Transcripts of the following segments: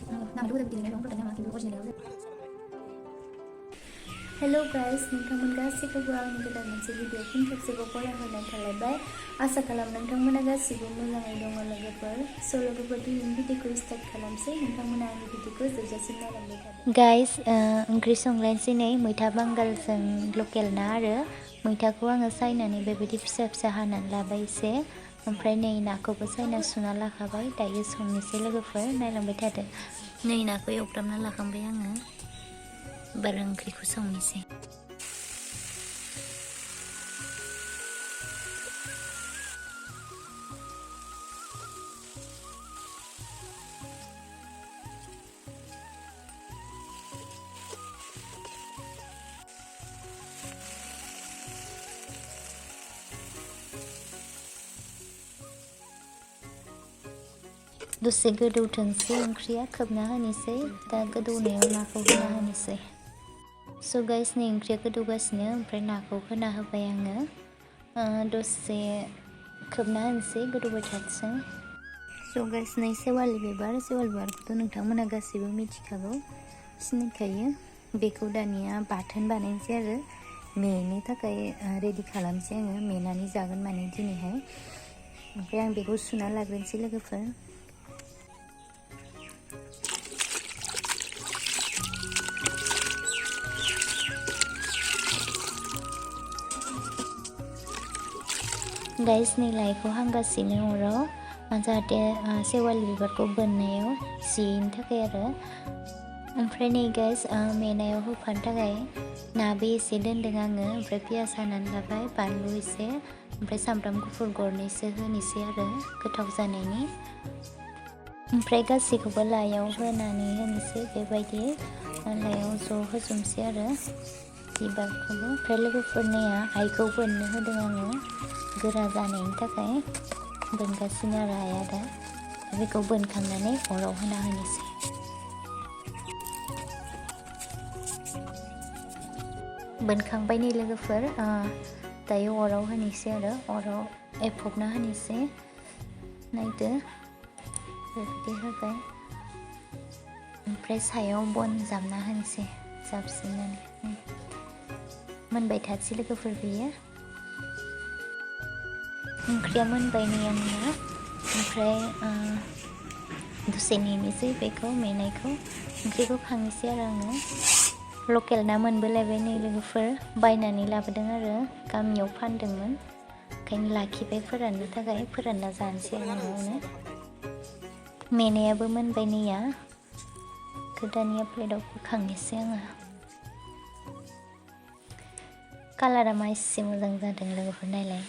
नामखौ बिदिनो दं नामा खिन्थु अरिजिनेलाव हेलो गाइस नोंथांमोन गासैखौबो आंनि गोदान मोनसे भिडिअ फिन खेबसेबाव बरायहरनाय थालायबाय आसा खालाम नोंथांमोना गासिबो मोजाङै दङ लोगोफोर स' लोगोफोर दिनैनि भिडिअखौ स्टार्ट खालामसै नोंथांमोना आंनि भिडिअखौ जोबजासिम नायलांबाय थादो गाइस ओंख्रि संलायनोसै नै मैथा बांगालजों लकेल ना आरो मैथाखौ आङो सायनानै बेबायदि फिसा फिसा हानानै लाबाय एसे ओमफ्राय नै नाखौबो सायना सुना लाखाबाय दायो संनोसै लोगोफोर नायलांबाय थादो नै नाखौ एवफ्रामना लाखांबाय आङो बारा ओंख्रिखौ संनोसै दसे गोदौथोंसै ओंख्रिया खोबना होनोसै दा गोदौनायाव नाखौ होना होनोसै स' गाइस नै ओंख्रिया गोदौगासिनो ओमफ्राय नाखौ होना होबाय आङो दसे खोबना होनोसै गोदौबाय थाथोंसै स' गाइस नै सेवालि बिबारखौथ' नोंथांमोना गासैबो मिथिखागौ सिनायखायो बेखौ दानिया बाथोन बानायनोसै आरो मेनो थाखाय रेडि खालामसै आङो मेनानै जागोन माने दिनैहाय ओमफ्राय आं बेखौ सुना लाग्रोनोसै लोगोफोर गाइस नै लाइखौ हांगासिनो अराव जाहाथे सेवालि बिबारखौ बोननायाव जियैनि थाखाय आरो ओमफ्राय नै गाइस मेनायाव होफानो थाखाय नाबो एसे दोनदों आङो ओमफ्राय पियास हानानै लाबाय बानलु एसे ओमफ्राय सामब्राम गुफुर गरनैसो होनोसै आरो गोथाव जानायनि ओमफ्राय गासैखौबो लाइयाव होनानै होनोसै बेबायदि लाइयाव ज' होजोबनोसै आरो बिबारखौबो ओमफ्राय लोगोफोरनिया आइखौ बोननो होदों आङो गोरा जानायनि थाखाय बोनगासिनो आरो आइया दा बेखौ बोनखांनानै अराव होना होनोसै बोनखांबाय नै लोगोफोर दायो अराव होनोसै आरो अराव एफबना होनोसै नायदो बेबायदि होबाय ओमफ्राय सायाव बन जाबना होनोसै जाबसिननानै मोनबाय थासै लोगोफोर बेयो ओंख्रिया मोनबाय नै आंनिया ओमफ्राय दसे नेनोसै बेखौ मेनायखौ ओंख्रिखौ खांनोसै आरो आङो लकेल ना मोनबोलायबाय नै लोगोफोर बायनानै लाबोदों आरो गामियाव फानदोंमोन ओंखायनो लाखिबाय फोराननो थाखाय फोरानना जानोसै आरो न'आवनो मेनायाबो मोनबाय नैया गोदानिया प्लेटाव बोखांनोसै आङो कालारा मा एसे मोजां जादों लोगोफोर नायलाय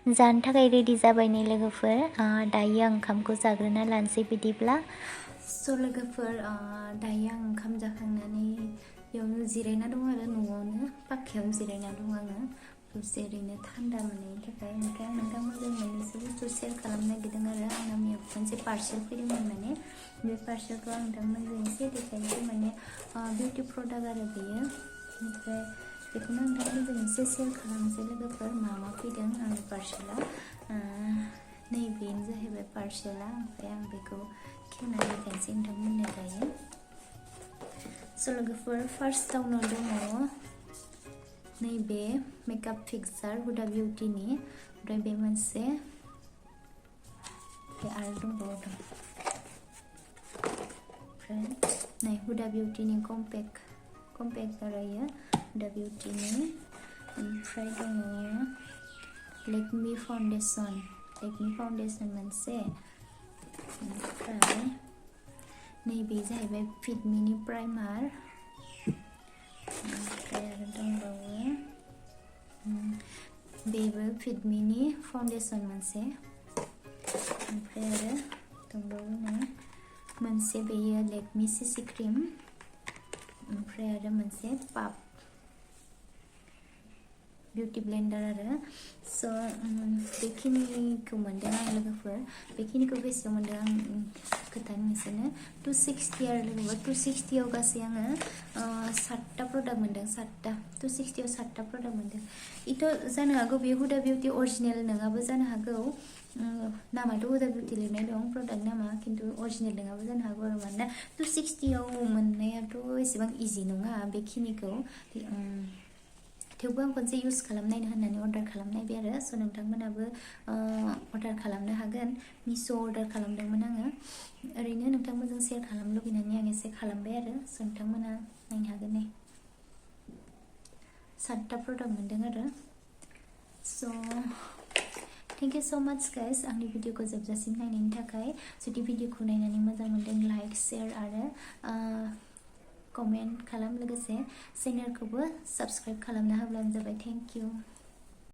जानो थाखाय रेडि जाबाय नै लोगोफोर दायो आं ओंखामखौ जाग्रोना लानोसै बिदिब्ला स' लोगोफोर दायो आं ओंखाम जाखांनानै बेयावनो जिरायना दं आरो न'आवनो पाक्कायाव जिरायना दं आङो दसे ओरैनो थान्दा मोननायनि थाखाय ओमफ्राय आं नोंथांमोनजों मोननैसो बुस्थु शेयार खालामनो नागिरदों आरो आंना मैया मोनसे पार्सेल फैदोंमोन माने बे पार्सेलखौ आं नोंथांमोनजों एसे देखायनोसै माने बिउटि प्रडाक्ट आरो बेयो ओमफ्राय बेखौनो नोंथांमोनजों एसे शेयार खालामनोसै लोगोफोर मा फैदों आंनि पार्सेला नैबेनो जाहैबाय पार्सेला ओमफ्राय आं बेखौ खेवनानै देखायनोसै नोंथांमोननो दायो स' लोगोफोर फार्स्टआवनो दङ नैबे मेकआप फिक्सार हुदा बिउटिनि ओमफ्राय बे मोनसे आरो दंबावो ओमफ्राय नै हुदा बिउटिनि कम्पेक्ट आरो इयो हुदा बिउटिनि ओमफ्राय दङ लेकमि फाउन्डेसन मोनसे ओमफ्राय नैबे जाहैबाय फिटमिनि प्राइमार ओमफ्राय आरो दंबावो बेबो फिटमिनि फाउन्डेसन मोनसे ओमफ्राय आरो दंबावो मोनसे बेयो लेकमि सिसि क्रिम ओमफ्राय आरो मोनसे पाप बिउटि ब्लेन्डार आरो स' बेखिनिखौ मोनदों आं लोगोफोर बेखिनिखौ बेसेयाव मोनदों आं खोन्थानो नोंसोरनो 260 आरो लोगोफोर 260 गासै आङो 7टा प्रडाक्ट मोनदों 7टा 260 आव 7टा प्रडाक्ट मोनदों इथ' जानो हागौ बे हुदा बिउटि अरिजिनेल नङाबो जानो हागौ नामाथ' हुदा बिउटि लिरनाय दं प्रडाक्ट नामा खिन्थु अरिजिनेल नङाबो जानो हागौ आरो मानोना 260 आव मोननायाथ' एसेबां इजि नङा बेखिनिखौ थेवबो आं खनसे इउज खालामनायनो होननानै अर्डार खालामनायबाय आरो स' नोंथांमोनाबो अर्डार खालामनो हागोन मिस' अर्डार खालामदोंमोन आङो ओरैनो नोंथांमोनजों शेयार खालामनो लुबैनानै आं एसे खालामबाय आरो स' नोंथांमोना नायनो हागोन ने 7टा प्रडाक्ट मोनदों आरो स' थेंक इउ सो माच गाइस आंनि भिडिअखौ जोबजासिम नायनायनि थाखाय जुदि भिडिअखौ नायनानै मोजां मोनदों लाइक शेयार आरो कमेन्ट खालाम लोगोसे चेनेलखौबो साबस्क्राइब खालामना होब्लानो जाबाय थेंक इउ